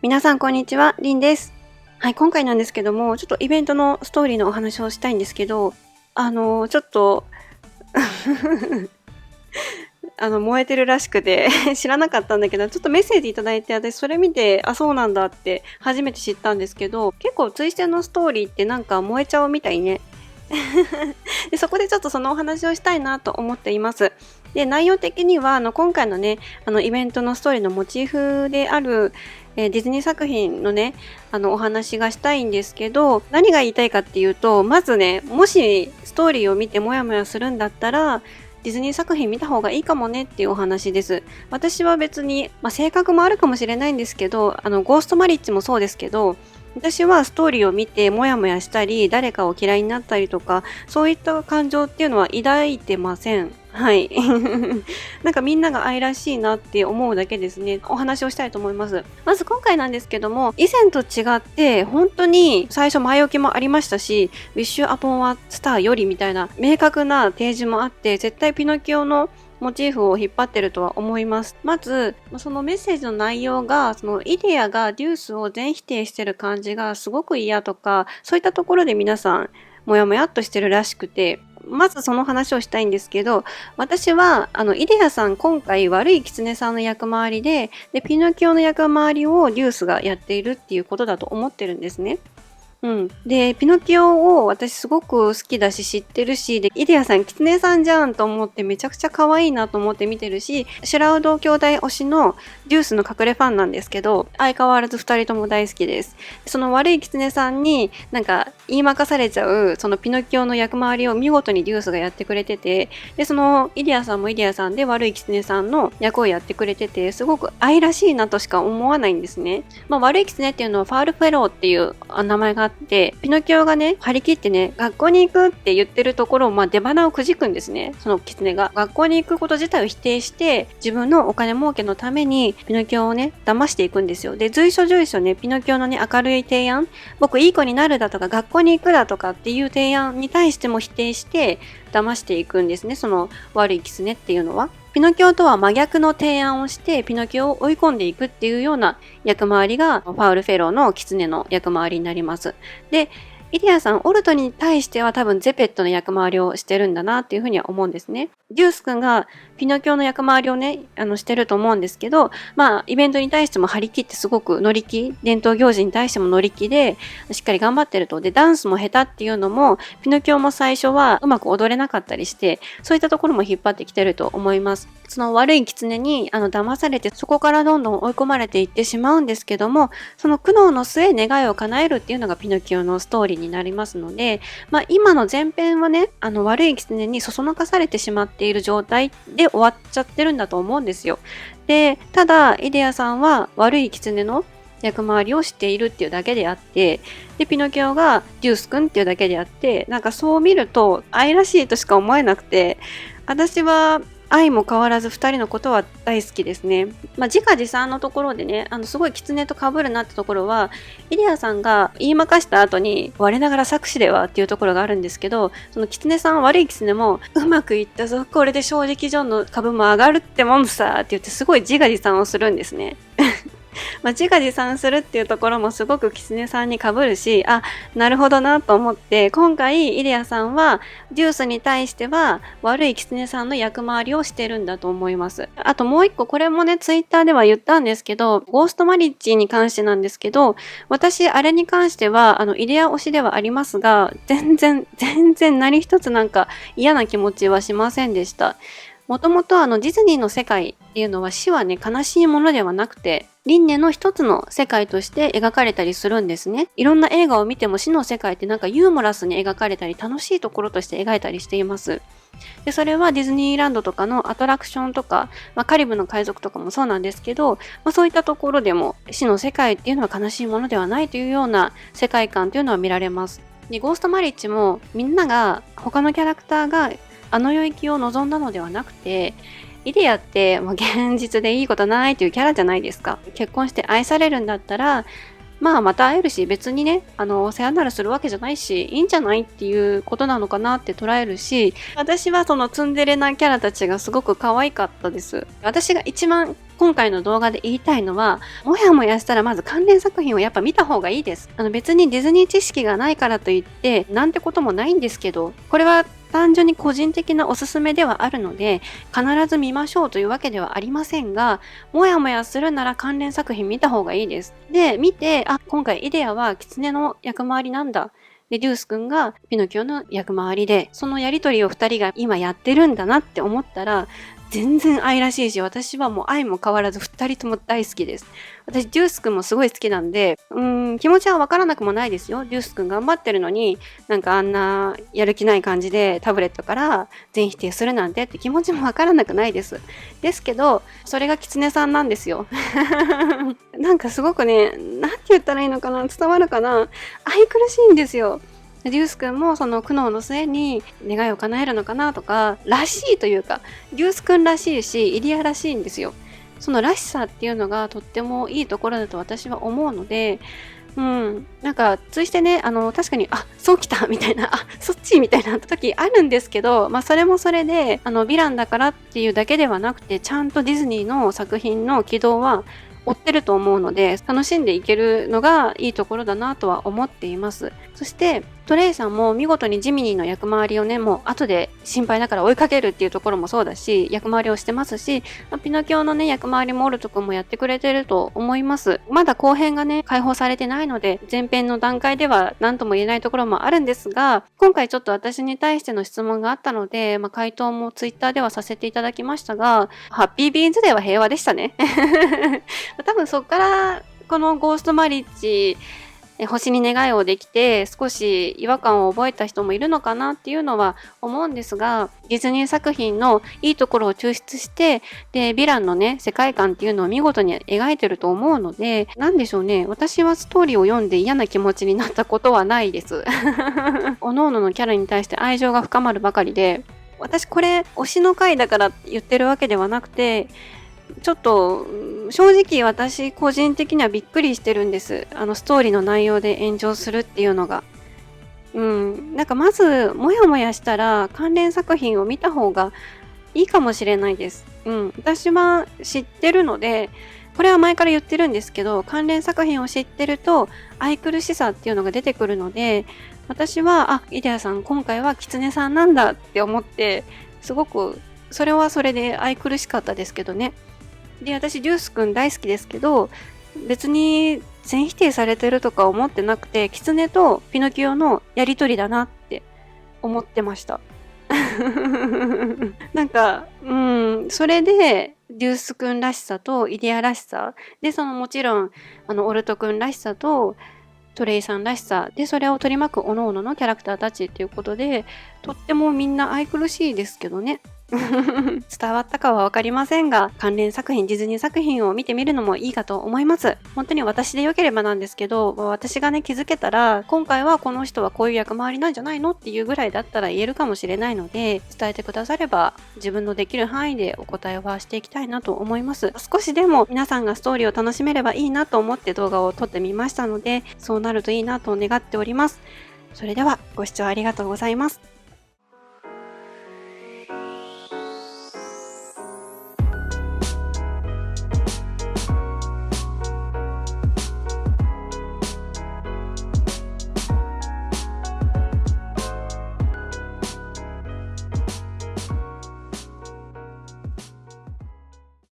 皆さんこんにちは、りんです。はい、今回なんですけども、ちょっとイベントのストーリーのお話をしたいんですけど、ちょっと燃えてるらしくて知らなかったんだけど、ちょっとメッセージいただいて、私それ見て、あ、そうなんだって初めて知ったんですけど、結構ツイステのストーリーってなんか燃えちゃうみたいね。でそこでちょっとそのお話をしたいなと思っています。で、内容的には今回のね、イベントのストーリーのモチーフである、ディズニー作品のね、お話がしたいんですけど、何が言いたいかっていうと、まずね、もしストーリーを見てモヤモヤするんだったら、ディズニー作品見た方がいいかもねっていうお話です。私は別に、性格もあるかもしれないんですけど、ゴーストマリッジもそうですけど、私はストーリーを見てモヤモヤしたり、誰かを嫌いになったりとか、そういった感情っていうのは抱いてません。はい。なんかみんなが愛らしいなって思うだけですね。お話をしたいと思います。まず今回なんですけども、以前と違って本当に最初前置きもありましたし、Wish Upon a Star よりみたいな明確な提示もあって、絶対ピノキオのモチーフを引っ張ってるとは思います。まず、そのメッセージの内容が、そのイデアがデュースを全否定してる感じがすごく嫌とか、そういったところで皆さん、もやもやっとしてるらしくて、まずその話をしたいんですけど、私は、イデアさん今回悪い狐さんの役回りで、ピノキオの役回りをデュースがやっているっていうことだと思ってるんですね。うん。で、ピノキオを私すごく好きだし知ってるし、で、イデアさんキツネさんじゃんと思ってめちゃくちゃ可愛いなと思って見てるし、シュラウド兄弟推しのデュースの隠れファンなんですけど、相変わらず二人とも大好きです。その悪いキツネさんになんか言いまかされちゃう、そのピノキオの役回りを見事にデュースがやってくれてて、で、そのイデアさんもイデアさんで悪いキツネさんの役をやってくれてて、すごく愛らしいなとしか思わないんですね。悪いキツネっていうのはファールフェローっていう名前があって、ピノキオがね、張り切ってね、学校に行くって言ってるところを、出花をくじくんですね。そのキツネが。学校に行くこと自体を否定して、自分のお金儲けのために、ピノキオをね、騙していくんですよ。で、随所随所ね、ピノキオのね、明るい提案、僕いい子になるだとか、学校に行くだとかっていう提案に対しても否定して、騙していくんですね。その悪いキツネっていうのは。ピノキオとは真逆の提案をしてピノキオを追い込んでいくっていうような役回りがファウルフェローのキツネの役回りになります。で、イディアさん、オルトに対しては多分ゼペットの役回りをしてるんだなっていうふうには思うんですね。デュース君がピノキオの役回りをね、してると思うんですけど、イベントに対しても張り切ってすごく乗り気、伝統行事に対しても乗り気で、しっかり頑張ってると。で、ダンスも下手っていうのも、ピノキオも最初はうまく踊れなかったりして、そういったところも引っ張ってきてると思います。その悪い狐に騙されて、そこからどんどん追い込まれていってしまうんですけども、その苦悩の末願いを叶えるっていうのがピノキオのストーリーになりますので、今の前編はね、悪い狐にそそのかされてしまっている状態で終わっちゃってるんだと思うんですよ。で、ただ、イデアさんは悪い狐の役回りをしているっていうだけであって、で、ピノキオがデュース君っていうだけであって、なんかそう見ると愛らしいとしか思えなくて、私は愛も変わらず2人のことは大好きですね。自画自賛のところでね、すごい狐と被るなってところは、イデアさんが言いまかした後に、我ながら作詞ではっていうところがあるんですけど、その狐さん、悪い狐も、うまくいったぞ、これで正直ジョンの株も上がるってもんさって言って、すごい自画自賛をするんですね。自画自賛するっていうところもすごくキツネさんに被るし、あ、なるほどなと思って、今回イデアさんはデュースに対しては悪いキツネさんの役回りをしてるんだと思います。あともう一個、これもね、ツイッターでは言ったんですけど、ゴーストマリッジに関してなんですけど、私、あれに関しては、イデア推しではありますが、全然何一つなんか嫌な気持ちはしませんでした。もともとディズニーの世界っていうのは死はね、悲しいものではなくて、輪廻の一つの世界として描かれたりするんですね。いろんな映画を見ても死の世界ってなんかユーモラスに描かれたり楽しいところとして描いたりしています。で、それはディズニーランドとかのアトラクションとか、カリブの海賊とかもそうなんですけど、そういったところでも死の世界っていうのは悲しいものではないというような世界観というのは見られます。で、ゴーストマリッジもみんなが他のキャラクターがあの世行きを望んだのではなくて、イデアって現実でいいことないというキャラじゃないですか。結婚して愛されるんだったら、また会えるし、別にね、さよならするわけじゃないし、いいんじゃないっていうことなのかなって捉えるし、私はそのツンデレなキャラたちがすごく可愛かったです。私が一番今回の動画で言いたいのは、もやもやしたらまず関連作品をやっぱ見た方がいいです。別にディズニー知識がないからといってなんてこともないんですけど、これは単純に個人的なおすすめではあるので、必ず見ましょうというわけではありませんが、もやもやするなら関連作品見た方がいいです。で、見て、今回イデアは狐の役回りなんだ。で、デュース君がピノキオの役回りで、そのやりとりを2人が今やってるんだなって思ったら、全然愛らしいし、私はもう愛も変わらず2人とも大好きです。私、デュース君もすごい好きなんで、気持ちはわからなくもないですよ。デュース君頑張ってるのに、なんかあんなやる気ない感じでタブレットから全否定するなんてって気持ちもわからなくないです。ですけど、それが狐さんなんですよ。なんかすごくね、なんて言ったらいいのかな、伝わるかな、愛くるしいんですよ。デュース君もその苦悩の末に願いを叶えるのかなとか、らしいというか、デュース君らしいし、イリアらしいんですよ。そのらしさっていうのがとってもいいところだと私は思うので、なんか、ついしてね、確かに、そうきたみたいな、そっちみたいな時あるんですけど、それもそれで、ヴィランだからっていうだけではなくて、ちゃんとディズニーの作品の軌道は追ってると思うので、楽しんでいけるのがいいところだなとは思っています。そして、トレイさんも見事にジミニーの役回りをね、もう後で心配だから追いかけるっていうところもそうだし、役回りをしてますし、ピノキオのね、役回りもオルト君もやってくれてると思います。まだ後編がね、解放されてないので、前編の段階では何とも言えないところもあるんですが、今回ちょっと私に対しての質問があったので、回答もツイッターではさせていただきましたが、ハッピービーンズデーは平和でしたね。多分そっから、このゴーストマリッジ、星に願いをできて少し違和感を覚えた人もいるのかなっていうのは思うんですが、ディズニー作品のいいところを抽出して、で、ヴィランのね、世界観っていうのを見事に描いてると思うので、なんでしょうね、私はストーリーを読んで嫌な気持ちになったことはないです。各々のキャラに対して愛情が深まるばかりで、私これ推しの回だから言ってるわけではなくて、ちょっと正直私個人的にはびっくりしてるんです。ストーリーの内容で炎上するっていうのが。なんかまずもやもやしたら関連作品を見た方がいいかもしれないです。私は知ってるので、これは前から言ってるんですけど、関連作品を知ってると愛くるしさっていうのが出てくるので、私はイデアさん今回は狐さんなんだって思って、すごくそれはそれで愛くるしかったですけどね。で、私、デュースくん大好きですけど、別に全否定されてるとか思ってなくて、キツネとピノキオのやりとりだなって思ってました。なんか、それで、デュースくんらしさとイデアらしさ、で、もちろん、オルトくんらしさと、トレイさんらしさ、で、それを取り巻く各々のキャラクターたちっていうことで、とってもみんな愛くるしいですけどね。伝わったかはわかりませんが、関連作品、ディズニー作品を見てみるのもいいかと思います。本当に私で良ければなんですけど、私がね、気づけたら、今回はこの人はこういう役回りなんじゃないのっていうぐらいだったら言えるかもしれないので、伝えてくだされば、自分のできる範囲でお答えはしていきたいなと思います。少しでも皆さんがストーリーを楽しめればいいなと思って動画を撮ってみましたので、そうなるといいなと願っております。それでは、ご視聴ありがとうございます。